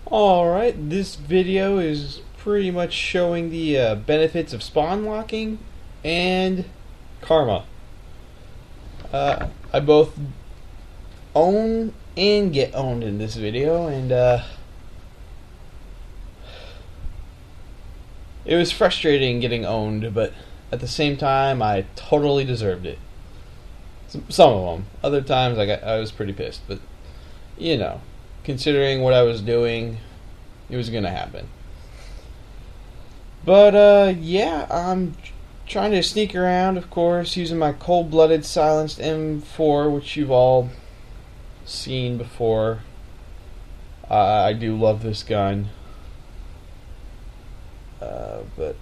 Alright, this video is pretty much showing the benefits of spawn locking and karma. I both own and get owned in this video, and it was frustrating getting owned, but at the same time I totally deserved it. Some of them. Other times I was pretty pissed, but you know, considering what I was doing, it was gonna happen. But yeah, I'm trying to sneak around, of course, using my cold-blooded silenced M4, which you've all seen before. I do love this gun, but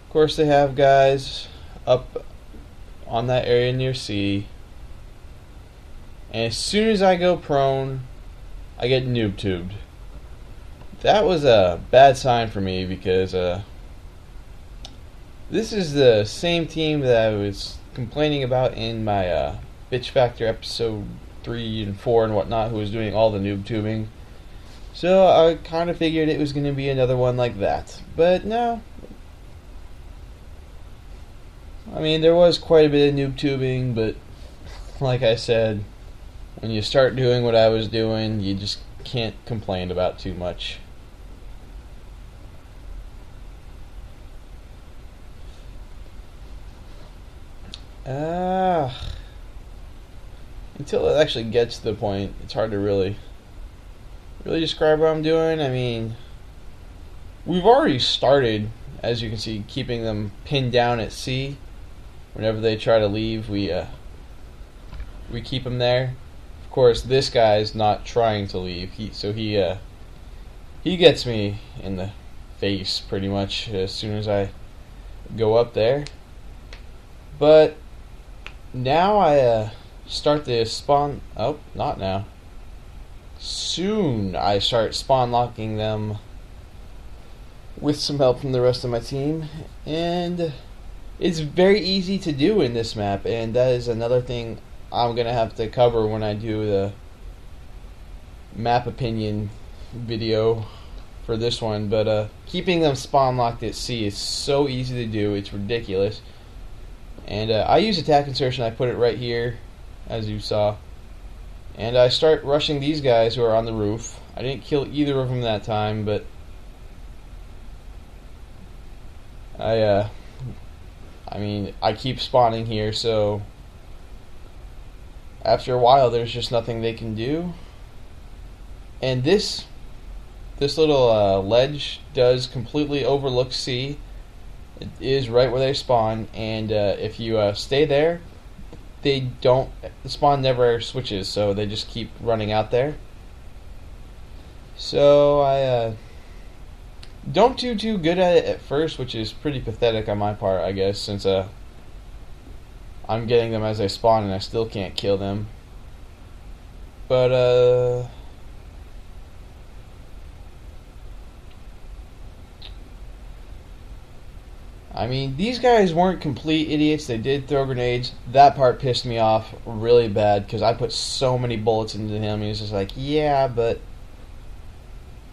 of course they have guys up on that area near C. And as soon as I go prone, I get noob tubed. That was a bad sign for me because this is the same team that I was complaining about in my Bitch Factor episode 3 and 4 and whatnot, who was doing all the noob tubing. So I kind of figured it was going to be another one like that. But no. I mean, there was quite a bit of noob tubing, but like I said, when you start doing what I was doing, you just can't complain about too much. Until it actually gets to the point, it's hard to really describe what I'm doing. I mean, we've already started, as you can see, keeping them pinned down at C. Whenever they try to leave, we keep them there. Of course, this guy's not trying to leave. He gets me in the face pretty much as soon as I go up there. But now I start the spawn. Oh, not now. Soon I start spawn locking them with some help from the rest of my team, and it's very easy to do in this map, and that is another thing I'm going to have to cover when I do the map opinion video for this one. But keeping them spawn locked at C is so easy to do, it's ridiculous. And I use a tac-insertion. I put it right here, as you saw. And I start rushing these guys who are on the roof. I didn't kill either of them that time, but I mean, I keep spawning here, so after a while there's just nothing they can do. And this little ledge does completely overlook C. It is right where they spawn, and if you stay there, the spawn never switches, so they just keep running out there. So I don't do too good at it at first, which is pretty pathetic on my part, I guess, since I'm getting them as they spawn and I still can't kill them. But I mean, these guys weren't complete idiots. They did throw grenades. That part pissed me off really bad because I put so many bullets into him. He was just like, yeah, but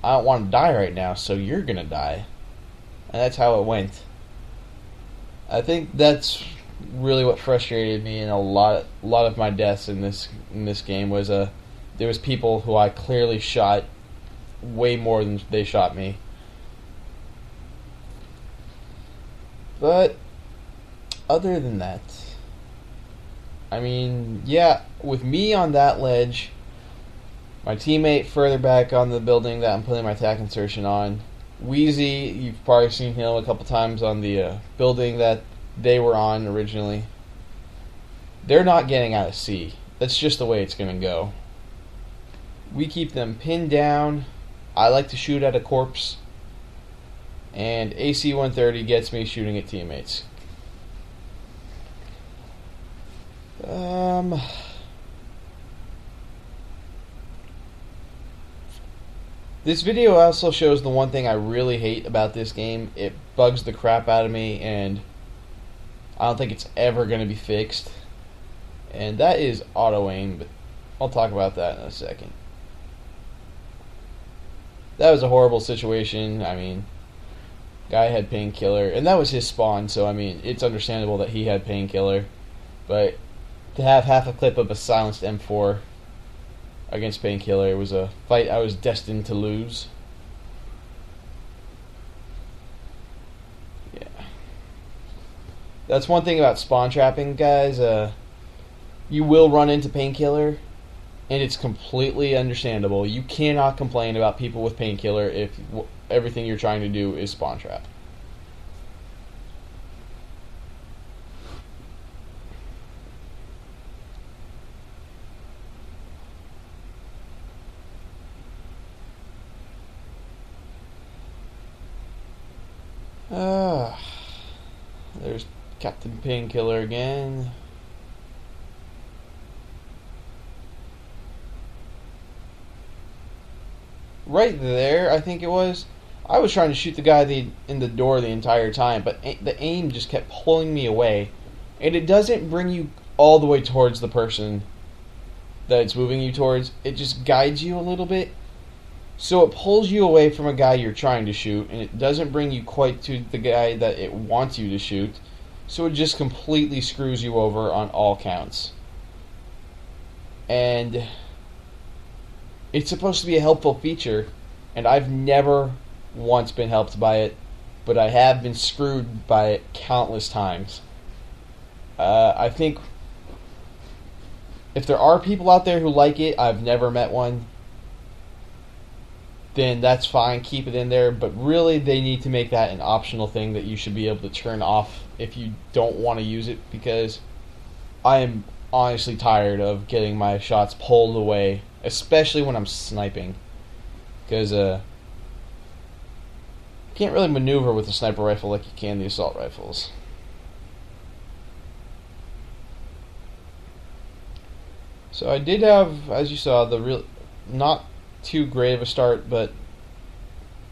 I don't want to die right now, so you're going to die. And that's how it went. I think that's really what frustrated me in a lot of my deaths in this game was there was people who I clearly shot way more than they shot me. But other than that, I mean, yeah, with me on that ledge, my teammate further back on the building that I'm putting my tac-insertion on, Wheezy, you've probably seen him a couple times on the building that they were on originally. They're not getting out of C. That's just the way it's going to go. We keep them pinned down. I like to shoot at a corpse. And AC-130 gets me shooting at teammates. This video also shows the one thing I really hate about this game. It bugs the crap out of me, and I don't think it's ever going to be fixed. And that is auto-aim. But I'll talk about that in a second. That was a horrible situation. I mean, guy had painkiller, and that was his spawn, so I mean, it's understandable that he had painkiller. But to have half a clip of a silenced M4 against painkiller was a fight I was destined to lose. Yeah. That's one thing about spawn trapping, guys. You will run into painkiller, and it's completely understandable. You cannot complain about people with painkiller if everything you're trying to do is spawn trap. There's Captain Painkiller again. Right there, I think it was. I was trying to shoot the guy in the door the entire time, but the aim just kept pulling me away. And it doesn't bring you all the way towards the person that it's moving you towards. It just guides you a little bit. So it pulls you away from a guy you're trying to shoot, and it doesn't bring you quite to the guy that it wants you to shoot. So it just completely screws you over on all counts. And it's supposed to be a helpful feature, and I've never once been helped by it, but I have been screwed by it countless times. I think if there are people out there who like it, I've never met one, then that's fine, keep it in there, but really they need to make that an optional thing that you should be able to turn off if you don't want to use it, because I am honestly tired of getting my shots pulled away, especially when I'm sniping, because you can't really maneuver with a sniper rifle like you can the assault rifles. So I did have, as you saw, the real not too great of a start, but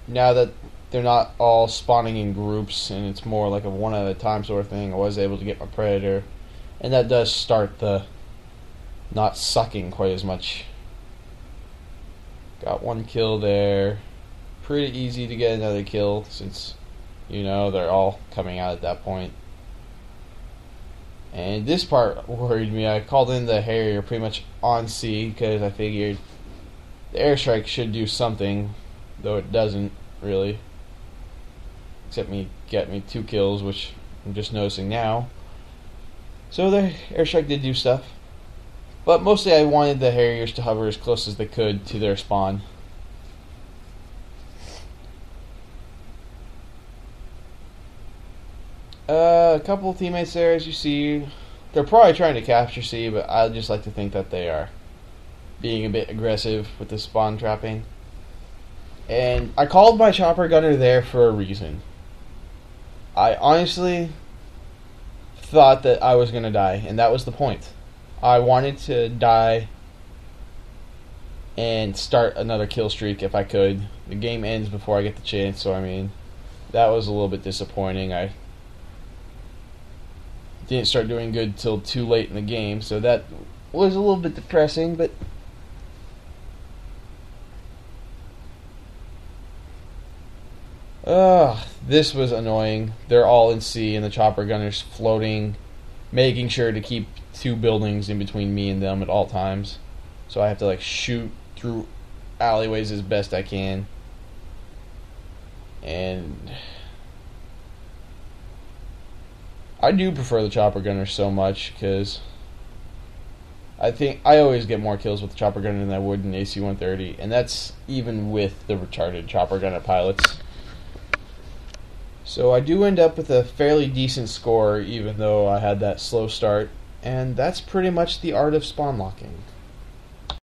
now that they're not all spawning in groups and it's more like a one at a time sort of thing, I was able to get my Predator, and that does start the not sucking quite as much. Got one kill there. Pretty easy to get another kill since, you know, they're all coming out at that point. And this part worried me. I called in the Harrier pretty much on C because I figured the airstrike should do something, though it doesn't really. Except get me 2 kills, which I'm just noticing now. So the airstrike did do stuff. But mostly I wanted the Harriers to hover as close as they could to their spawn. A couple of teammates there, as you see. They're probably trying to capture C, but I just like to think that they are being a bit aggressive with the spawn trapping. And I called my chopper gunner there for a reason. I honestly thought that I was going to die, and that was the point. I wanted to die and start another kill streak if I could. The game ends before I get the chance, so I mean, that was a little bit disappointing. I didn't start doing good till too late in the game, so that was a little bit depressing, but this was annoying. They're all in C and the chopper gunner's floating, making sure to keep 2 buildings in between me and them at all times. So I have to like shoot through alleyways as best I can. And I do prefer the chopper gunner so much because I think I always get more kills with the chopper gunner than I would in AC-130, and that's even with the retarded chopper gunner pilots. So I do end up with a fairly decent score, even though I had that slow start, and that's pretty much the art of spawn locking.